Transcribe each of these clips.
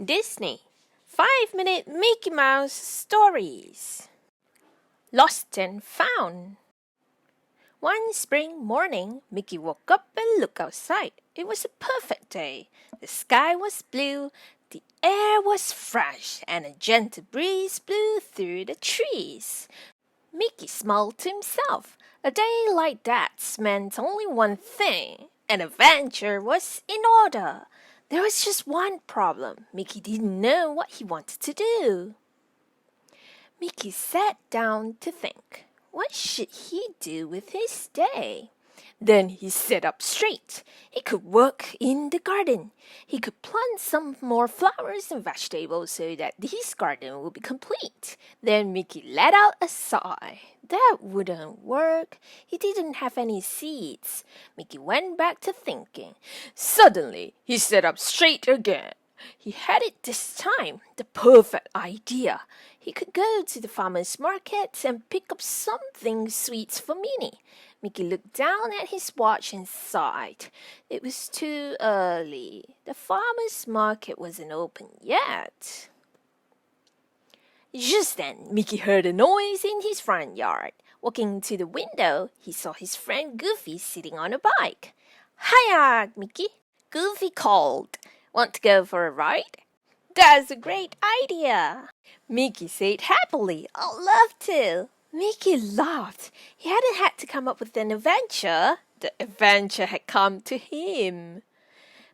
Disney 5-minute Mickey Mouse stories. Lost and Found. One spring morning, Mickey woke up and looked outside. It was a perfect day. The sky was blue, the air was fresh, and a gentle breeze blew through the trees. Mickey smiled to himself. A day like that meant only one thing. An adventure was in order. There was just one problem. Mickey didn't know what he wanted to do. Mickey sat down to think. What should he do with his day? Then he sat up straight. He could work in the garden. He could plant some more flowers and vegetables so that his garden would be complete. Then Mickey let out a sigh. That wouldn't work. He didn't have any seeds. Mickey went back to thinking. Suddenly, he sat up straight again. He had it this time, the perfect idea. He could go to the farmer's market and pick up something sweet for Minnie. Mickey looked down at his watch and sighed. It was too early. The farmer's market wasn't open yet. Just then, Mickey heard a noise in his front yard. Walking to the window, he saw his friend Goofy sitting on a bike. "Hiya, Mickey," Goofy called. "Want to go for a ride?" "That's a great idea," Mickey said happily. "I'd love to." Mickey laughed. He hadn't had to come up with an adventure. The adventure had come to him.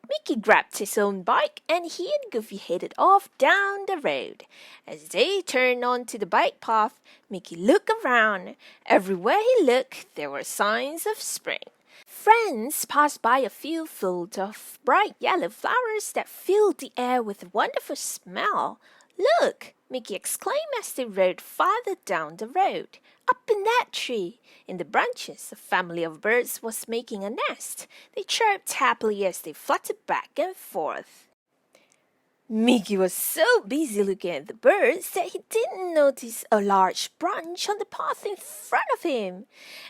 Mickey grabbed his own bike and he and Goofy headed off down the road. As they turned onto the bike path, Mickey looked around. Everywhere he looked, there were signs of spring. Friends passed by a field full of bright yellow flowers that filled the air with a wonderful smell. "Look!" Mickey exclaimed as they rode farther down the road. Up in that tree, in the branches, a family of birds was making a nest. They chirped happily as they fluttered back and forth. Mickey was so busy looking at the birds that he didn't notice a large branch on the path in front of him.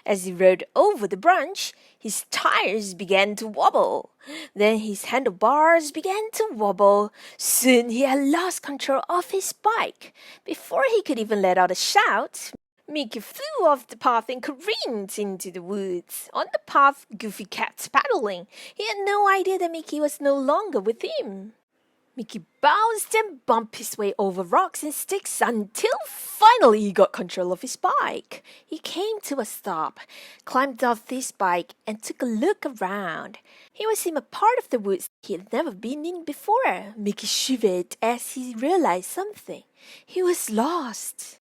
As he rode over the branch, his tires began to wobble. Then his handlebars began to wobble. Soon he had lost control of his bike. Before he could even let out a shout, Mickey flew off the path and careened into the woods. On the path, Goofy kept paddling. He had no idea that Mickey was no longer with him. Mickey bounced and bumped his way over rocks and sticks until finally he got control of his bike. He came to a stop, climbed off his bike, and took a look around. He was in a part of the woods he had never been in before. Mickey shivered as he realized something. He was lost.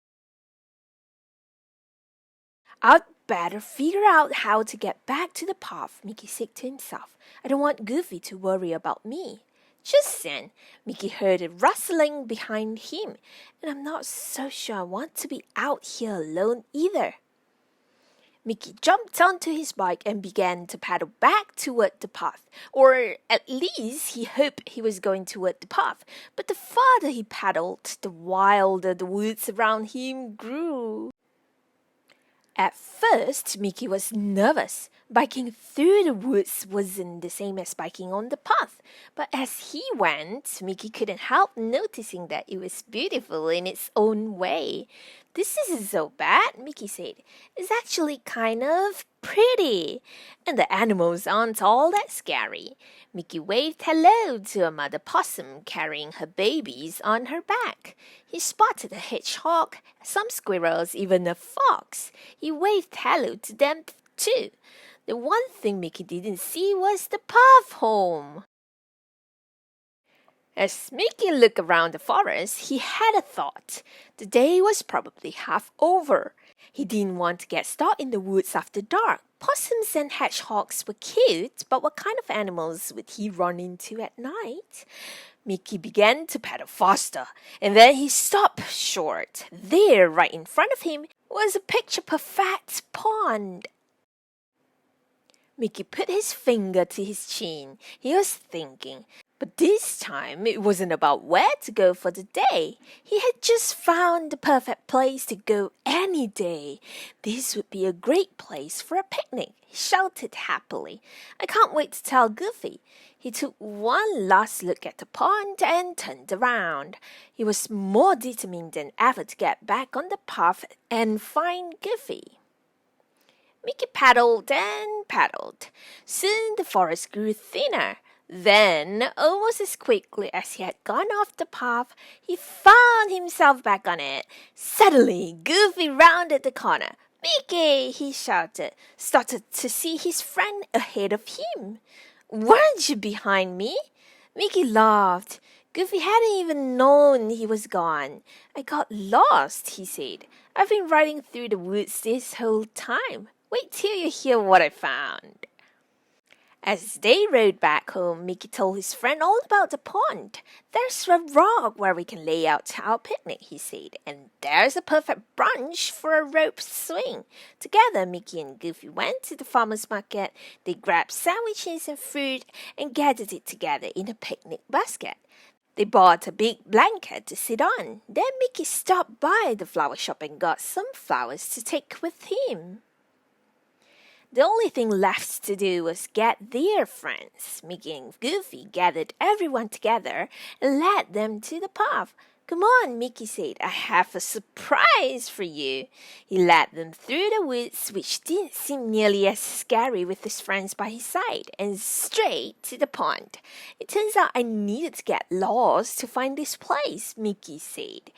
"I'd better figure out how to get back to the path," Mickey said to himself. "I don't want Goofy to worry about me." Just then, Mickey heard a rustling behind him, and I'm not so sure I want to be out here alone either. Mickey jumped onto his bike and began to paddle back toward the path, or at least he hoped he was going toward the path. But the farther he paddled, the wilder the woods around him grew. At first, Mickey was nervous. Biking through the woods wasn't the same as biking on the path. But as he went, Mickey couldn't help noticing that it was beautiful in its own way. "This isn't so bad," Mickey said. "It's actually kind of pretty. And the animals aren't all that scary." Mickey waved hello to a mother possum carrying her babies on her back. He spotted a hedgehog, some squirrels, even a fox. He waved hello to them too. The one thing Mickey didn't see was the path home. As Mickey looked around the forest, he had a thought. The day was probably half over. He didn't want to get stuck in the woods after dark. Possums and hedgehogs were cute, but what kind of animals would he run into at night? Mickey began to paddle faster, and then he stopped short. There, right in front of him, was a picture-perfect pond. Mickey put his finger to his chin. He was thinking. But this time it wasn't about where to go for the day. He had just found the perfect place to go any day. This would be a great place for a picnic, he shouted happily. I can't wait to tell Goofy. He took one last look at the pond and turned around. He was more determined than ever to get back on the path and find Goofy. Mickey paddled and paddled. Soon the forest grew thinner. Then, almost as quickly as he had gone off the path, he found himself back on it. Suddenly, Goofy rounded the corner. Mickey, he shouted, started to see his friend ahead of him. Weren't you behind me? Mickey laughed. Goofy hadn't even known he was gone. I got lost, he said. I've been riding through the woods this whole time. Wait till you hear what I found. As they rode back home, Mickey told his friend all about the pond. There's a rock where we can lay out our picnic, he said, and there's a perfect branch for a rope swing. Together, Mickey and Goofy went to the farmer's market. They grabbed sandwiches and fruit and gathered it together in a picnic basket. They bought a big blanket to sit on. Then Mickey stopped by the flower shop and got some flowers to take with him. The only thing left to do was get their friends. Mickey and Goofy gathered everyone together and led them to the path. Come on, Mickey said, I have a surprise for you. He led them through the woods, which didn't seem nearly as scary with his friends by his side, and straight to the pond. It turns out I needed to get lost to find this place, Mickey said.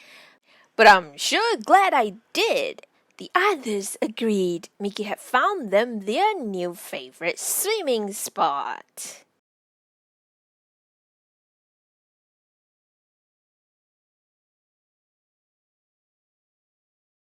But I'm sure glad I did. The others agreed. Mickey had found them their new favorite swimming spot.